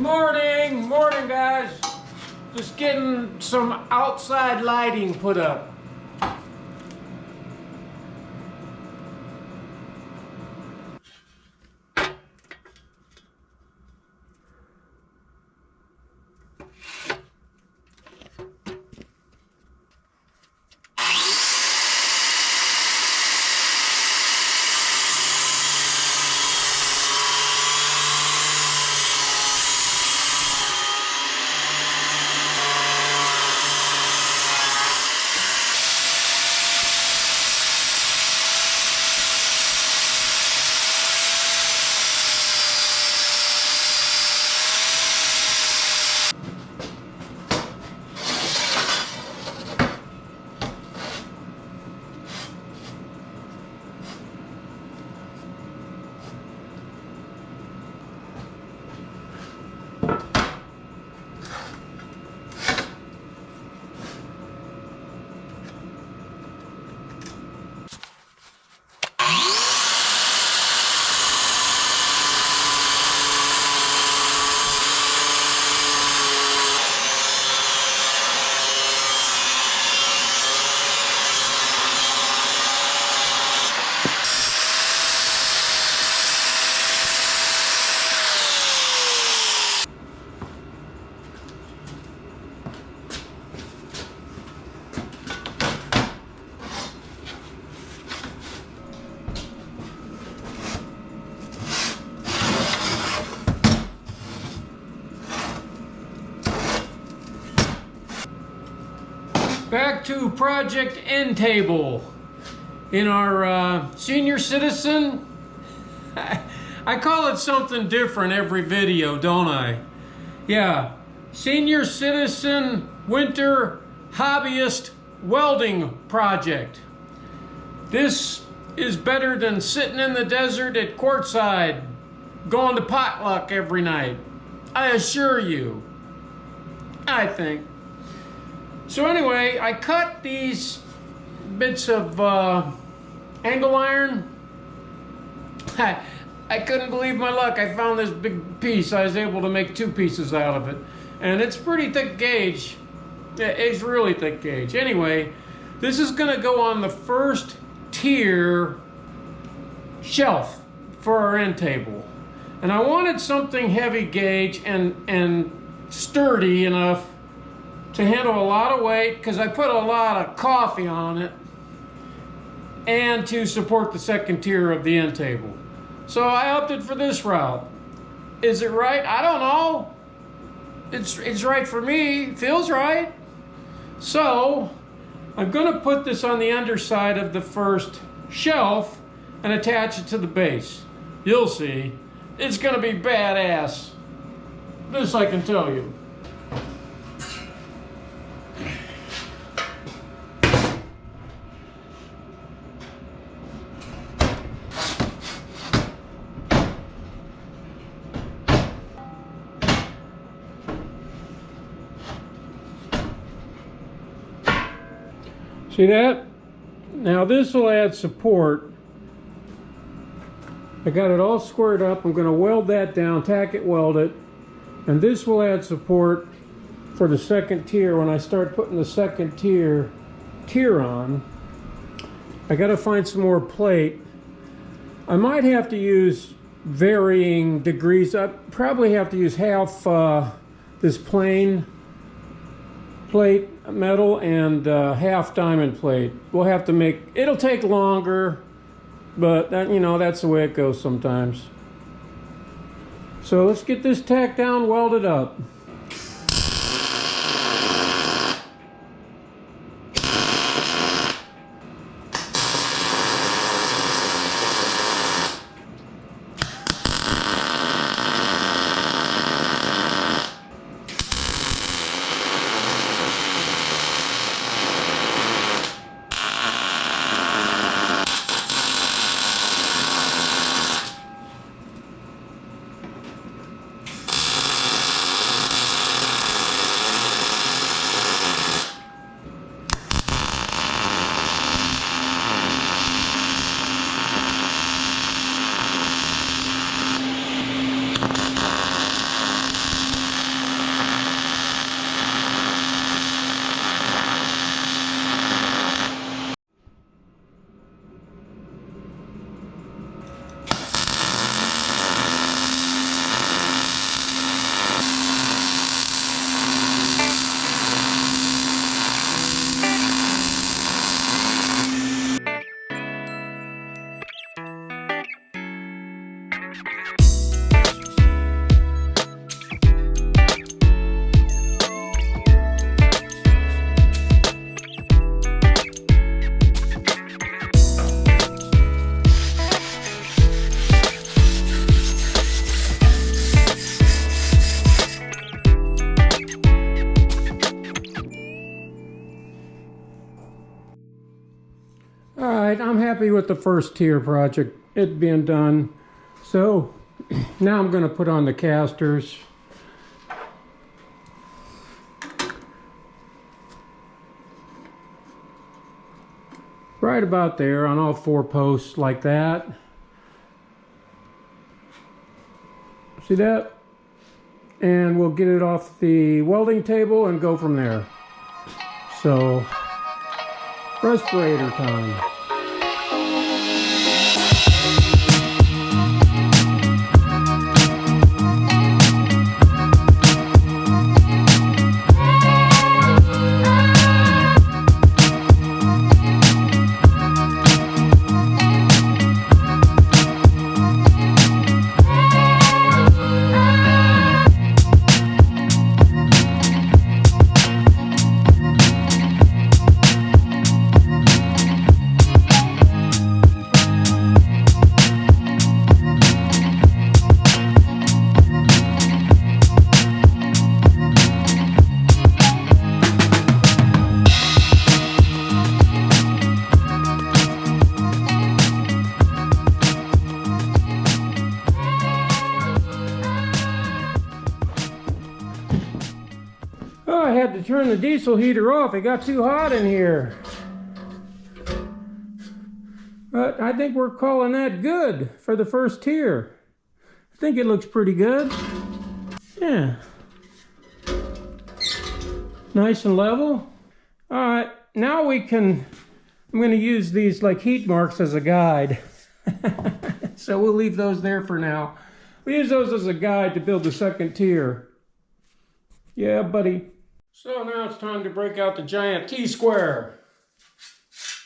Morning, morning guys. Just getting some outside lighting put up. Back to project end table. In our senior citizen, I call it something different every video, don't I? Yeah, senior citizen winter hobbyist welding project. This is better than sitting in the desert at Quartzside, going to potluck every night. I assure you, I think. So anyway, I cut these bits of angle iron. I couldn't believe my luck. I found this big piece. I was able to make two pieces out of it. And it's pretty thick gauge. Yeah, it's really thick gauge. Anyway, this is gonna go on the first tier shelf for our end table. And I wanted something heavy gauge and sturdy enough to handle a lot of weight, because I put a lot of coffee on it, and to support the second tier of the end table. So I opted for this route. Is it right? I don't know. It's right for me. Feels right. So I'm gonna put this on the underside of the first shelf and attach it to the base. You'll see. It's gonna be badass. This I can tell you. See that? Now this will add support. I got it all squared up. I'm going to weld that down, tack it, weld it. And this will add support for the second tier. When I start putting the second tier on, I got to find some more plate. I might have to use varying degrees. I probably have to use half this plain plate metal and half diamond plate. We'll have to make, it'll take longer, but that, you know, that's the way it goes sometimes. So let's get this tacked down, welded up. I'm happy with the first tier project, it being done. So now I'm going to put on the casters. Right about there on all 4 posts like that. See that? And we'll get it off the welding table and go from there. So, respirator time. Oh, I had to turn the diesel heater off. It got too hot in here. But I think we're calling that good for the first tier. I think it looks pretty good. Yeah. Nice and level. All right, now we can, I'm going to use these like heat marks as a guide. So we'll leave those there for now. We use those as a guide to build the second tier. Yeah, buddy. So now it's time to break out the giant T-square.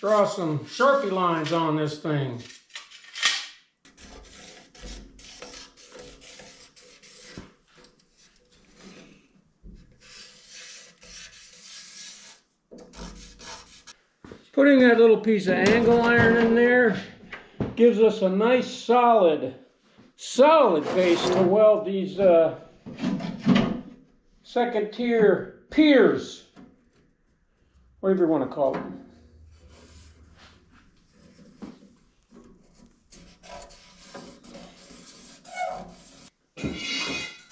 Draw some Sharpie lines on this thing. Putting that little piece of angle iron in there gives us a nice solid base to weld these second tier piers, whatever you want to call them.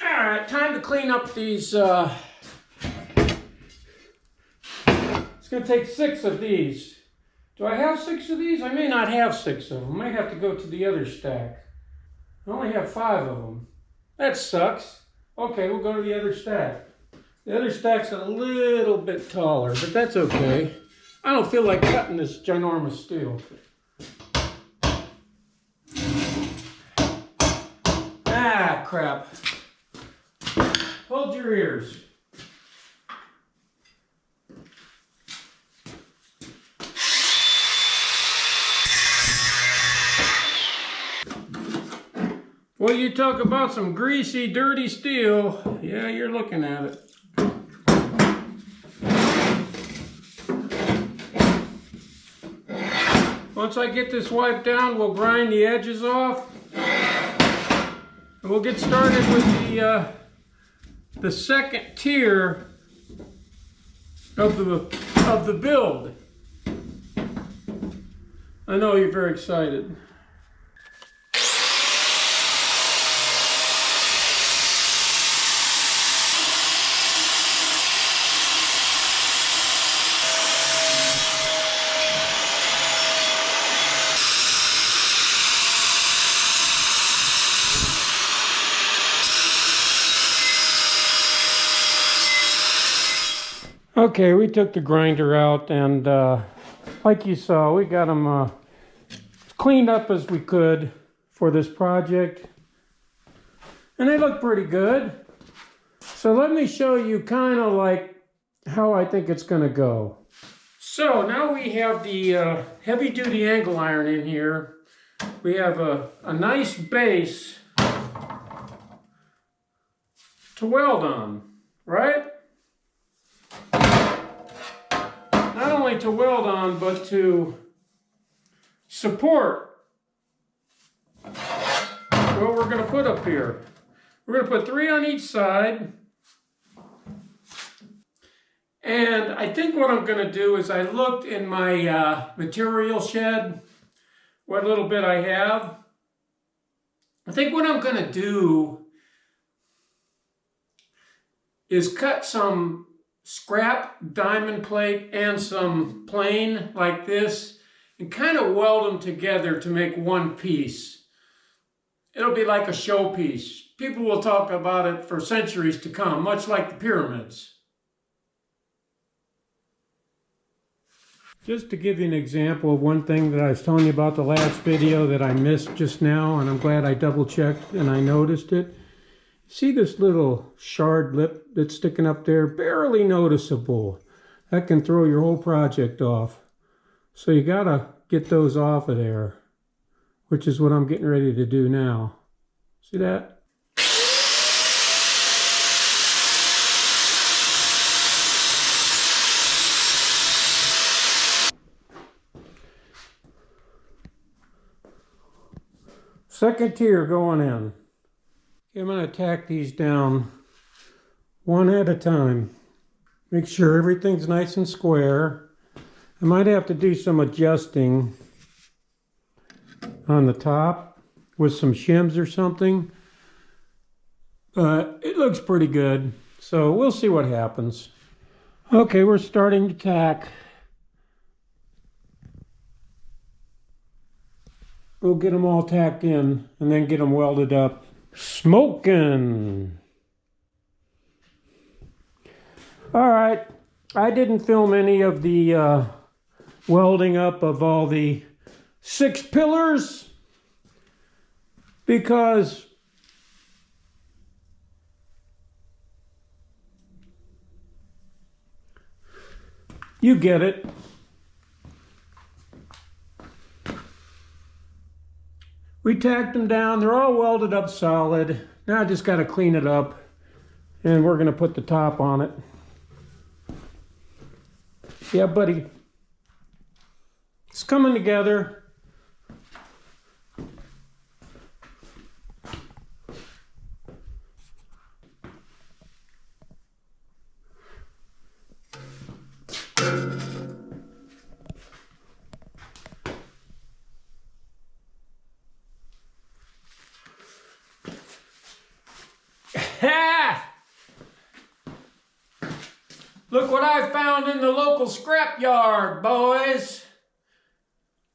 All right, time to clean up these. It's going to take 6 of these. Do I have 6 of these? I may not have 6 of them. I might have to go to the other stack. I only have 5 of them. That sucks. Okay, we'll go to the other stack. The other stack's a little bit taller, but that's okay. I don't feel like cutting this ginormous steel. Ah, crap. Hold your ears. Well, you talk about some greasy, dirty steel. Yeah, you're looking at it. Once I get this wiped down, we'll grind the edges off. And we'll get started with the second tier of the build. I know you're very excited. Okay, we took the grinder out, and like you saw, we got them cleaned up as we could for this project, and they look pretty good. So let me show you kind of like how I think it's going to go. So now we have the heavy-duty angle iron in here. We have a nice base to weld on, right? Not only to weld on, but to support what we're going to put up here. We're going to put 3 on each side. And I think what I'm going to do is I looked in my material shed what little bit I have. I think what I'm going to do is cut some scrap diamond plate and some plain like this and kind of weld them together to make one piece. It'll be like a showpiece. People will talk about it for centuries to come, much like the pyramids. Just to give you an example of one thing that I was telling you about the last video that I missed just now, and I'm glad I double checked and I noticed it. See this little shard lip that's sticking up there? Barely noticeable. That can throw your whole project off. So you gotta get those off of there, which is what I'm getting ready to do now. See that? Second tier going in. I'm going to tack these down one at a time. Make sure everything's nice and square. I might have to do some adjusting on the top with some shims or something. But it looks pretty good. So we'll see what happens. Okay, we're starting to tack. We'll get them all tacked in and then get them welded up. Smoking! All right, I didn't film any of the welding up of all the 6 pillars because you get it. We tacked them down. They're all welded up solid. Now I just got to clean it up and we're going to put the top on it. Yeah, buddy. It's coming together. Look what I found in the local scrap yard, boys.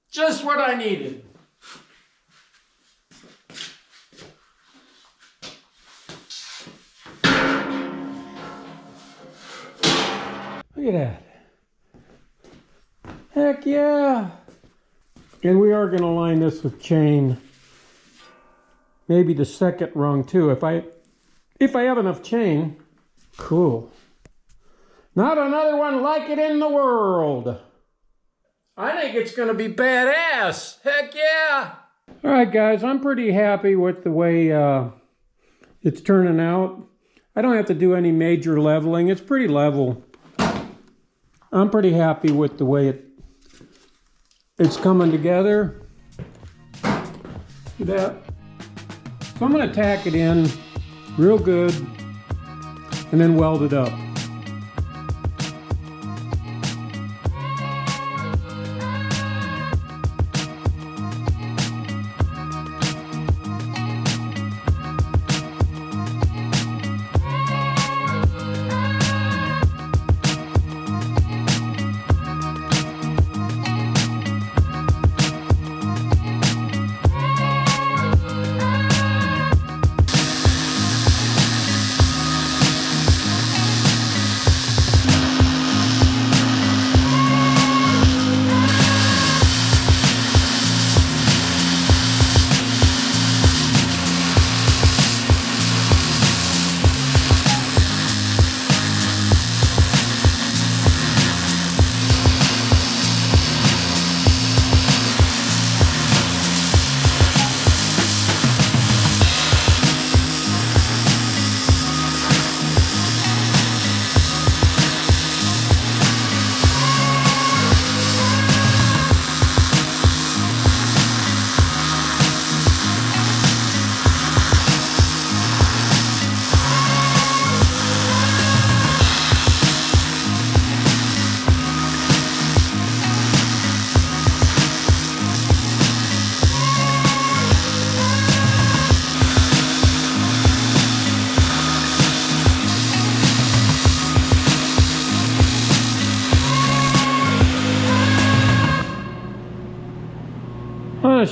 Just what I needed. Look at that. Heck yeah. And we are going to line this with chain. Maybe the second rung too. If I have enough chain. Cool. Not another one like it in the world. I think it's going to be badass. Heck yeah. All right, guys, I'm pretty happy with the way it's turning out. I don't have to do any major leveling. It's pretty level. I'm pretty happy with the way it's coming together. See that? So I'm going to tack it in real good and then weld it up.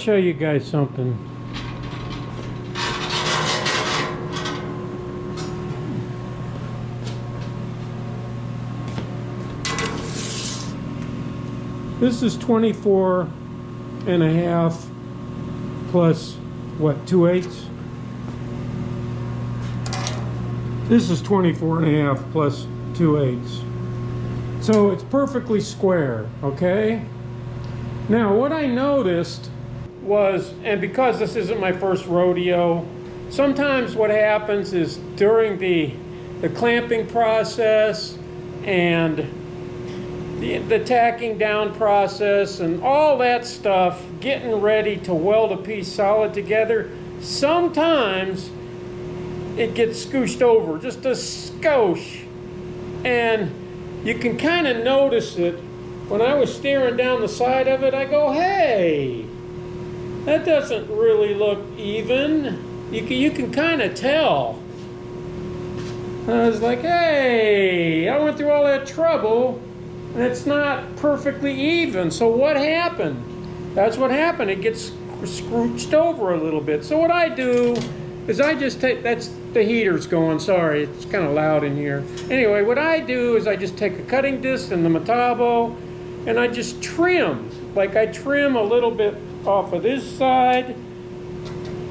show you guys something. This is 24 and a half plus, what, 2/8? This is 24 and a half plus 2/8. So it's perfectly square, okay? Now what I noticed was, and because this isn't my first rodeo, sometimes what happens is during the clamping process and the tacking down process and all that stuff, getting ready to weld a piece solid together, sometimes it gets scooshed over, just a skosh. And you can kind of notice it. When I was staring down the side of it, I go, hey, that doesn't really look even. You can kind of tell. I was like, hey, I went through all that trouble and it's not perfectly even. So what happened? That's what happened. It gets scrooched over a little bit. So what I do is I just take, that's the heater's going, sorry, it's kind of loud in here. Anyway, what I do is I just take a cutting disc and the Metabo and I just trim. Like I trim a little bit off of this side,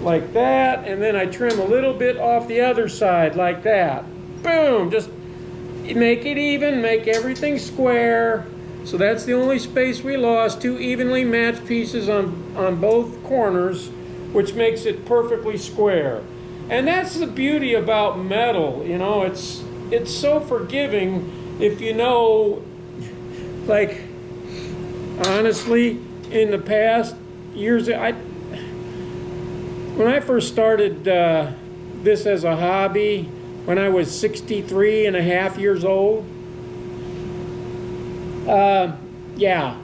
like that, and then I trim a little bit off the other side, like that. Boom, just make it even, make everything square. So that's the only space we lost, 2 evenly matched pieces on both corners, which makes it perfectly square. And that's the beauty about metal, you know, it's so forgiving if you know, like, honestly, in the past years, when I first started this as a hobby, when I was 63 and a half years old, yeah,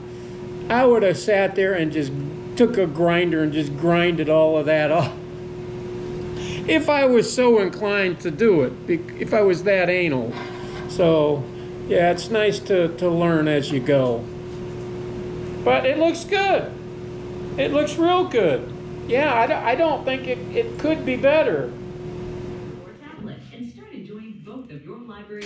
I would have sat there and just took a grinder and just grinded all of that off. If I was so inclined to do it, if I was that anal. So, yeah, it's nice to learn as you go. But it looks good. It looks real good. Yeah, I don't think it could be better. Or tablet and start enjoying both of your library.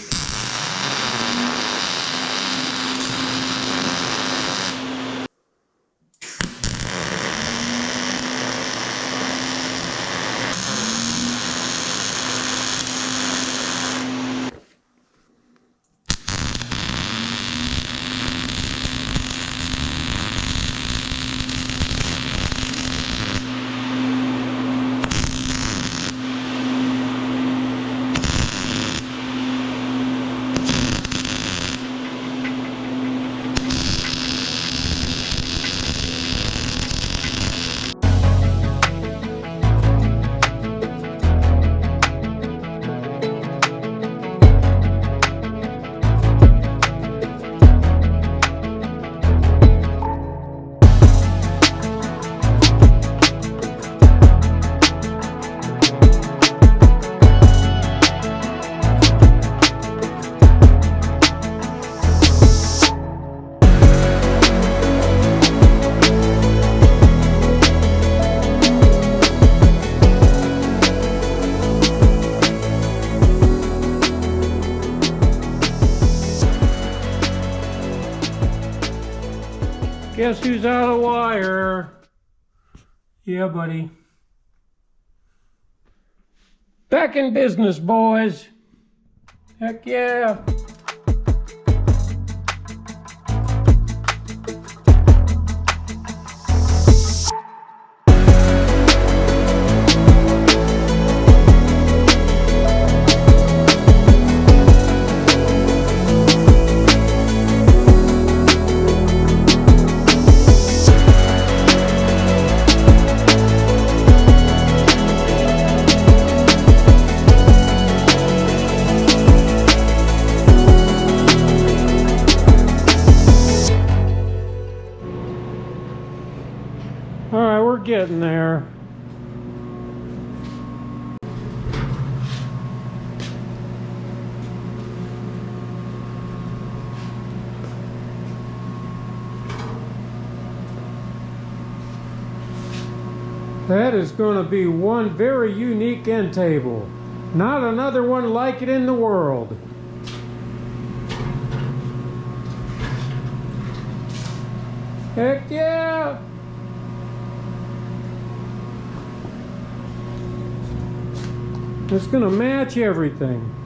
Guess who's out of wire? Yeah, buddy. Back in business, boys. Heck yeah. All right, we're getting there. That is going to be one very unique end table. Not another one like it in the world. Heck yeah! It's going to match everything.